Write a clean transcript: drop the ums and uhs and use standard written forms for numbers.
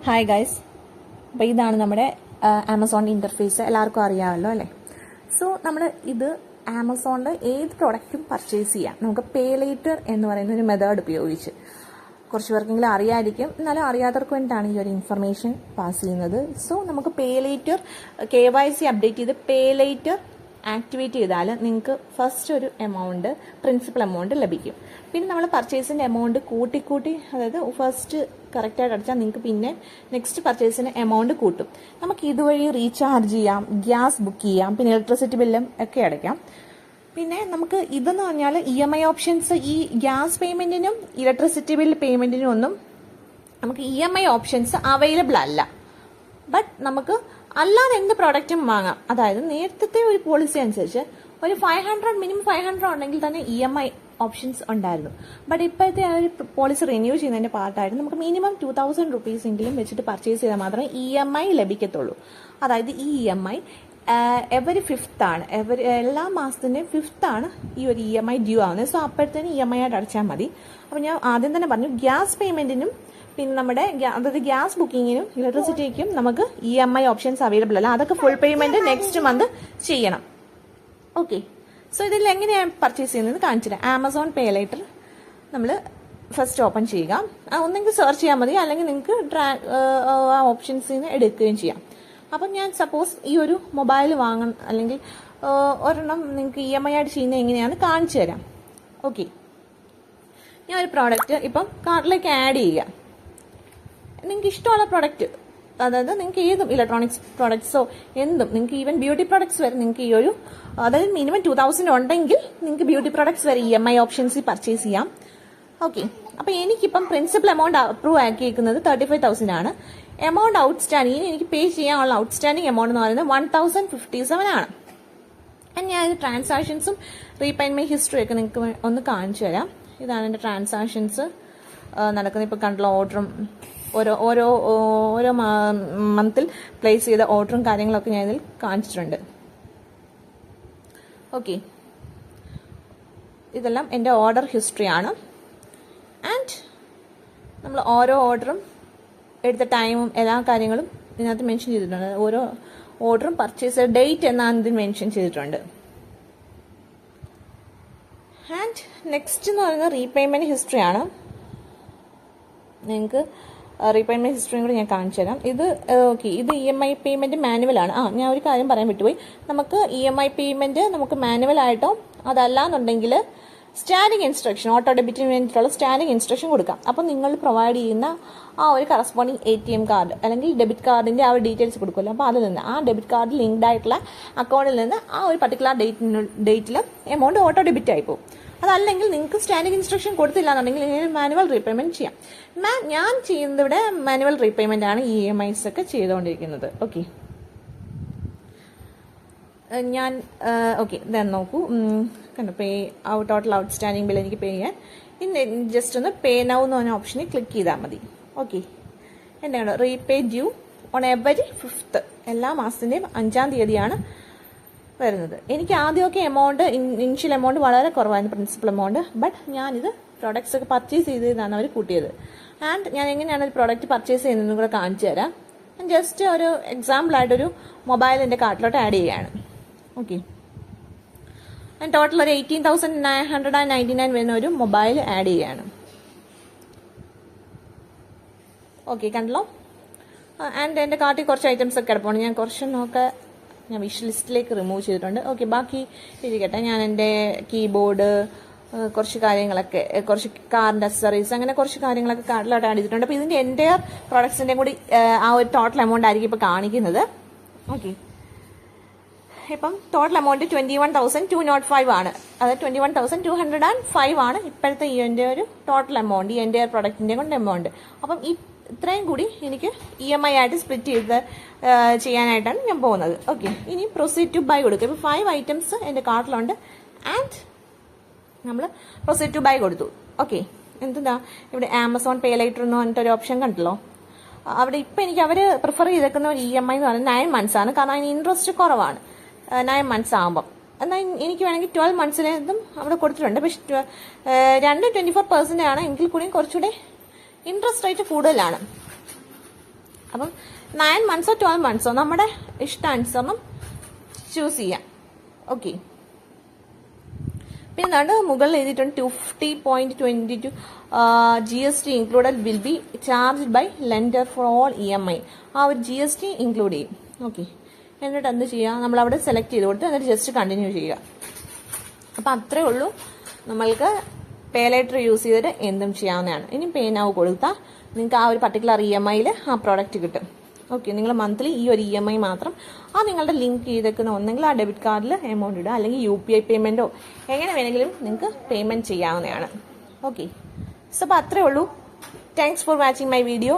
Hi guys, അപ്പോൾ ഇതാണ് നമ്മുടെ ആമസോൺ ഇൻ്റർഫേസ്. എല്ലാവർക്കും അറിയാമല്ലോ അല്ലേ? സോ നമ്മൾ ഇത് ആമസോണിൽ ഏത് പ്രോഡക്റ്റും പർച്ചേസ് ചെയ്യാം നമുക്ക് പേ ലേറ്റർ എന്ന് പറയുന്ന ഒരു മെത്തേഡ് ഉപയോഗിച്ച്. കുറച്ച് പേർക്കെങ്കിലും അറിയാമായിരിക്കും, എന്നാലും അറിയാത്തവർക്ക് വേണ്ടിയിട്ടാണ് ഈ ഒരു ഇൻഫർമേഷൻ പാസ് ചെയ്യുന്നത്. സോ നമുക്ക് പേ ലേറ്റർ KYC അപ്ഡേറ്റ് ചെയ്ത് പേ ലേറ്റർ ആക്ടിവേറ്റ് ചെയ്താൽ നിങ്ങൾക്ക് ഫസ്റ്റ് ഒരു എമൗണ്ട്, പ്രിൻസിപ്പൽ എമൗണ്ട് ലഭിക്കും. പിന്നെ നമ്മൾ പർച്ചേസിൻ്റെ എമൗണ്ട് കൂട്ടി അതായത് ഫസ്റ്റ് കറക്റ്റായിട്ട് അടച്ചാൽ നിങ്ങൾക്ക് പിന്നെ നെക്സ്റ്റ് പർച്ചേസിന് എമൗണ്ട് കൂട്ടും. നമുക്ക് ഇതുവഴി റീചാർജ് ചെയ്യാം, ഗ്യാസ് ബുക്ക് ചെയ്യാം, പിന്നെ ഇലക്ട്രിസിറ്റി ബില്ലും ഒക്കെ അടയ്ക്കാം. പിന്നെ നമുക്ക് ഇതെന്ന് പറഞ്ഞാൽ EMI ഓപ്ഷൻസ് ഈ ഗ്യാസ് പേയ്മെൻറ്റിനും ഇലക്ട്രിസിറ്റി ബിൽ പേയ്മെൻറ്റിനും ഒന്നും നമുക്ക് EMI ഓപ്ഷൻസ് അവൈലബിൾ അല്ല. ബട്ട് നമുക്ക് അല്ലാതെ എന്ത് പ്രോഡക്റ്റും വാങ്ങാം. അതായത് നേരത്തെ ഒരു പോളിസി അനുസരിച്ച് ഒരു 500 മിനിമം 500 ഉണ്ടെങ്കിൽ തന്നെ EMI ഓപ്ഷൻസ് ഉണ്ടായിരുന്നു. ബട്ട് ഇപ്പോഴത്തെ ആ ഒരു പോളിസി റിന്യൂ ചെയ്യുന്നതിന്റെ പാർട്ടായിട്ട് നമുക്ക് മിനിമം 2000 റുപ്പീസ് എങ്കിലും വെച്ചിട്ട് പർച്ചേസ് ചെയ്താൽ മാത്രമേ EMI ലഭിക്കത്തുള്ളൂ. അതായത് ഈ EMI എവറി 5th ആണ്, എല്ലാ മാസത്തിൻ്റെയും 5th ആണ് ഈ ഒരു EMI ഡ്യൂ ആവുന്നത്. സോ അപ്പോഴത്തേനും EMI ആയിട്ട് അടച്ചാൽ മതി. അപ്പോൾ ഞാൻ ആദ്യം തന്നെ പറഞ്ഞു, ഗ്യാസ് പേയ്മെന്റിനും പിന്നെ നമ്മുടെ അതായത് ഗ്യാസ് ബുക്കിങ്ങിനും ഇലക്ട്രിസിറ്റിക്കും നമുക്ക് EMI ഓപ്ഷൻസ് അവൈലബിൾ അല്ല. അതൊക്കെ ഫുൾ പേയ്മെന്റ് നെക്സ്റ്റ് മന്ത് ചെയ്യണം. ഓക്കെ, സോ ഇതിൽ എങ്ങനെയാണ് പർച്ചേസ് ചെയ്യുന്നത് കാണിച്ചുതരാം. ആമസോൺ പേ ലേറ്റർ നമ്മൾ ഫസ്റ്റ് ഓപ്പൺ ചെയ്യുക. ഒന്നെങ്കിൽ സെർച്ച് ചെയ്യാൻ മതി, അല്ലെങ്കിൽ നിങ്ങൾക്ക് ആ ഓപ്ഷൻസിൽ നിന്ന് എടുക്കുകയും ചെയ്യാം. അപ്പം ഞാൻ സപ്പോസ് ഈ ഒരു മൊബൈൽ വാങ്ങണം, അല്ലെങ്കിൽ ഒരെണ്ണം നിങ്ങൾക്ക് EMI ആയിട്ട് ചെയ്യുന്നത് എങ്ങനെയാണെന്ന് കാണിച്ചു തരാം. ഓക്കെ, ഞാൻ ഒരു പ്രോഡക്റ്റ് ഇപ്പം കാർട്ടിലേക്ക് ആഡ് ചെയ്യുക. നിങ്ങൾക്ക് ഇഷ്ടമുള്ള പ്രൊഡക്റ്റ്, അതായത് നിങ്ങൾക്ക് ഏതും ഇലക്ട്രോണിക്സ് പ്രൊഡക്ട്സോ എന്തും, നിങ്ങൾക്ക് ഈവൻ ബ്യൂട്ടി പ്രൊഡക്ട്സ് വരെ നിങ്ങൾക്ക് ഈ ഒരു അതായത് മിനിമം 2000 ഉണ്ടെങ്കിൽ നിങ്ങൾക്ക് ബ്യൂട്ടി പ്രൊഡക്ട്സ് വരെ EMI ഓപ്ഷൻസിൽ പർച്ചേസ് ചെയ്യാം. ഓക്കെ, അപ്പോൾ എനിക്കിപ്പം പ്രിൻസിപ്പൽ എമൗണ്ട് അപ്രൂവ് ആക്കിയിരിക്കുന്നത് 35,000 ആണ്. എമൗണ്ട് ഔട്ട്സ്റ്റാൻഡിങ് എനിക്ക് പേ ചെയ്യാനുള്ള ഔട്ട്സ്റ്റാൻഡിങ് എമൗണ്ട് എന്ന് പറയുന്നത് 1057 ആണ്. ഞാൻ ട്രാൻസാക്ഷൻസും റീപേയ്മെന്റ് ഹിസ്റ്ററി ഒക്കെ നിങ്ങൾക്ക് ഒന്ന് കാണിച്ചു തരാം. ഇതാണ് എൻ്റെ ട്രാൻസാക്ഷൻസ് നടക്കുന്നത്. ഇപ്പോൾ കണ്ടുള്ള ഓർഡറും ഓരോ മന്തിൽ പ്ലേസ് ചെയ്ത ഓർഡറും കാര്യങ്ങളൊക്കെ ഞാൻ ഇതിൽ കാണിച്ചിട്ടുണ്ട്. ഓക്കെ, ഇതെല്ലാം എൻ്റെ ഓർഡർ ഹിസ്റ്ററിയാണ്. ആൻഡ് നമ്മൾ ഓരോ ഓർഡറും എടുത്ത ടൈമും എല്ലാ കാര്യങ്ങളും ഇതിനകത്ത് മെൻഷൻ ചെയ്തിട്ടുണ്ട്. ഓരോ ഓർഡറും പർച്ചേസ് ഡേറ്റ് എന്നാണ് ഇതിൽ മെൻഷൻ ചെയ്തിട്ടുണ്ട്. ആൻഡ് നെക്സ്റ്റ് എന്ന് പറയുന്നത് റീപേയ്മെന്റ് ഹിസ്റ്ററിയാണ്. നിങ്ങൾക്ക് റീപേയ്മെന്റ് ഹിസ്റ്ററിയും കൂടി ഞാൻ കാണിച്ചു തരാം. ഇത് ഓക്കെ, ഇത് EMI പേയ്മെന്റ് മാനുവലാണ്. ഞാൻ ഒരു കാര്യം പറയാൻ വിട്ടുപോയി. നമുക്ക് EMI പേയ്മെന്റ് നമുക്ക് മാനുവൽ ആയിട്ടോ അതല്ലാന്നുണ്ടെങ്കിൽ സ്റ്റാൻഡിങ് ഇൻസ്ട്രക്ഷൻ, ഓട്ടോ ഡെബിറ്റിന് വേണ്ടിയിട്ടുള്ള സ്റ്റാൻഡിങ് ഇൻസ്ട്രക്ഷൻ കൊടുക്കാം. അപ്പോൾ നിങ്ങൾ പ്രൊവൈഡ് ചെയ്യുന്ന ആ ഒരു കറസ്പോണ്ടിങ് ATM കാർഡ് അല്ലെങ്കിൽ ഡെബിറ്റ് കാർഡിന്റെ ആ ഒരു ഡീറ്റെയിൽസ് കൊടുക്കുമല്ലോ, അപ്പോൾ അതിൽ നിന്ന് ആ ഡെബിറ്റ് കാർഡിൽ ലിങ്ക്ഡ് ആയിട്ടുള്ള അക്കൗണ്ടിൽ നിന്ന് ആ ഒരു പർട്ടിക്കുലർ ഡേറ്റിൽ എമൗണ്ട് ഓട്ടോ ഡെബിറ്റ് ആയി പോകും. അതല്ലെങ്കിൽ നിങ്ങൾക്ക് സ്റ്റാൻഡിങ് ഇൻസ്ട്രക്ഷൻ കൊടുത്തില്ല എന്നുണ്ടെങ്കിൽ മാനുവൽ റീപേയ്മെന്റ് ചെയ്യാം. ഞാൻ ചെയ്യുന്നത് ഇവിടെ മാനുവൽ റീപേയ്മെന്റ് ആണ് EMIs ഒക്കെ ചെയ്തുകൊണ്ടിരിക്കുന്നത്. ഓക്കെ, ഞാൻ ഓക്കെ ഇതാ നോക്കൂ, കണ്ടോ പേ ടോട്ടൽ ഔട്ട്സ്റ്റാൻഡിങ് ബിൽ എനിക്ക് പേ ചെയ്യാൻ ഇന്ന് ജസ്റ്റ് ഒന്ന് പേ നൗ എന്ന് പറഞ്ഞ ഓപ്ഷനിൽ ക്ലിക്ക് ചെയ്താൽ മതി. ഓക്കെ, എൻ്റെ കണ്ടോ repay due on every 5th, എല്ലാ മാസത്തിൻ്റെയും 5ാം തീയതിയാണ് വരുന്നത്. എനിക്ക് ആദ്യമൊക്കെ എമൗണ്ട് ഇനിഷ്യൽ എമൗണ്ട് വളരെ കുറവായിരുന്നു, പ്രിൻസിപ്പൽ എമൗണ്ട്. ബട്ട് ഞാനിത് പ്രോഡക്ട്സ് ഒക്കെ പർച്ചേസ് ചെയ്തതാണ് അവർ കൂട്ടിയത്. ആൻഡ് ഞാൻ എങ്ങനെയാണ് ഒരു പ്രോഡക്റ്റ് പർച്ചേസ് ചെയ്യുന്നതെന്ന് കൂടെ കാണിച്ചു തരാം. ഞാൻ ജസ്റ്റ് ഒരു എക്സാമ്പിളായിട്ടൊരു മൊബൈൽ എൻ്റെ കാർട്ടിലോട്ട് ആഡ് ചെയ്യുകയാണ്. ഓക്കെ, ഞാൻ ടോട്ടൽ ഒരു 18,999 വരുന്ന ഒരു മൊബൈൽ ആഡ് ചെയ്യുകയാണ്. ഓക്കെ, കണ്ടല്ലോ. ആൻഡ് എൻ്റെ കാർട്ടിൽ കുറച്ച് ഐറ്റംസ് ഒക്കെ കിടപ്പുണ്ട്. ഞാൻ കുറച്ചൊക്കെ ഞാൻ വിഷ് ലിസ്റ്റിലേക്ക് റിമൂവ് ചെയ്തിട്ടുണ്ട്. ഓക്കെ, ബാക്കി ഇരിക്കട്ടെ. ഞാൻ എൻ്റെ കീബോർഡ്, കുറച്ച് കാര്യങ്ങളൊക്കെ, കുറച്ച് കാറിൻ്റെ അക്സസറീസ്, അങ്ങനെ കുറച്ച് കാര്യങ്ങളൊക്കെ കാർഡിലോട്ട് ആഡ് ചെയ്തിട്ടുണ്ട്. അപ്പോൾ ഇതിൻ്റെ എൻ്റെയർ പ്രോഡക്ട്സിൻ്റെയും കൂടി ആ ഒരു ടോട്ടൽ എമൗണ്ട് ആയിരിക്കും ഇപ്പോൾ കാണിക്കുന്നത്. ഓക്കെ, ഇപ്പം ടോട്ടൽ എമൗണ്ട് 21,205 ആണ്. അതായത് 21,205 ആണ് ഇപ്പോഴത്തെ ഈ എൻ്റെ ഒരു ടോട്ടൽ എമൗണ്ട്, ഈ എൻ്റെയർ പ്രോഡക്റ്റിൻ്റെ കൊണ്ട് എമൗണ്ട്. അപ്പം ഇത്രയും കൂടി എനിക്ക് EMI ആയിട്ട് സ്പ്ലിറ്റ് ചെയ്ത് ചെയ്യാനായിട്ടാണ് ഞാൻ പോകുന്നത്. ഓക്കെ, ഇനി പ്രൊസീഡ് ടു ബൈ കൊടുക്കുക. ഇപ്പോൾ 5 ഐറ്റംസ് എൻ്റെ കാർട്ടിലുണ്ട്. ആൻഡ് നമ്മൾ പ്രൊസീഡ് ടു ബൈ കൊടുത്തു. ഓക്കെ, എന്താ ഇവിടെ ആമസോൺ പേ ലേറ്റർ എന്ന് പറഞ്ഞിട്ടൊരു ഓപ്ഷൻ കണ്ടല്ലോ. അവിടെ ഇപ്പം എനിക്ക് അവർ പ്രിഫർ ചെയ്തേക്കുന്ന ഒരു EMI എന്ന് പറയുന്നത് 9 months ആണ്. കാരണം അതിന് ഇൻട്രസ്റ്റ് കുറവാണ് 9 months ആകുമ്പം. എന്നാൽ എനിക്ക് വേണമെങ്കിൽ 12 monthsലേതും അവിടെ കൊടുത്തിട്ടുണ്ട്. പക്ഷെ 24% ആണ്, എങ്കിൽ കൂടിയും കുറച്ചുകൂടെ ഇൻട്രസ്റ്റ് റേറ്റ് കൂടുതലാണ്. അപ്പം 9 മന്ത്സോ 12 മന്ത്സോ നമ്മുടെ ഇഷ്ടാനുസരണം ചൂസ് ചെയ്യാം. ഓക്കെ. പിന്നെ എന്താണ് മുകളിൽ എഴുതിയിട്ടുണ്ട് 250.22 GST included will be charge by lender for all EMI. ആ ഒരു GST ഇൻക്ലൂഡ് ചെയ്യും. ഓക്കെ. എന്നിട്ട് എന്ത് ചെയ്യുക, നമ്മളവിടെ സെലക്ട് ചെയ്ത് കൊടുത്ത് എന്നിട്ട് ജസ്റ്റ് കണ്ടിന്യൂ ചെയ്യുക. അപ്പം അത്രേ ഉള്ളൂ. നമ്മൾക്ക് പേ ലേറ്റർ യൂസ് ചെയ്തിട്ട് എന്തും ചെയ്യാവുന്നതാണ്. ഇനി പേ നൗ കൊടുത്താൽ നിങ്ങൾക്ക് ആ ഒരു പർട്ടിക്കുലർ EMIയിൽ ആ പ്രോഡക്റ്റ് കിട്ടും. ഓക്കെ. നിങ്ങൾ മന്ത്ലി ഈ ഒരു EMI മാത്രം നിങ്ങളുടെ ലിങ്ക് ചെയ്തേക്കുന്ന ഒന്നെങ്കിൽ ആ ഡെബിറ്റ് കാർഡിൽ എമൗണ്ട് ഇടുക, അല്ലെങ്കിൽ UPI പേയ്മെൻറ്റോ എങ്ങനെ വേണമെങ്കിലും നിങ്ങൾക്ക് പേയ്മെൻറ്റ് ചെയ്യാവുന്നതാണ്. ഓക്കെ. സോ അപ്പോൾ അത്രേ ഉള്ളൂ. Thanks for watching my video.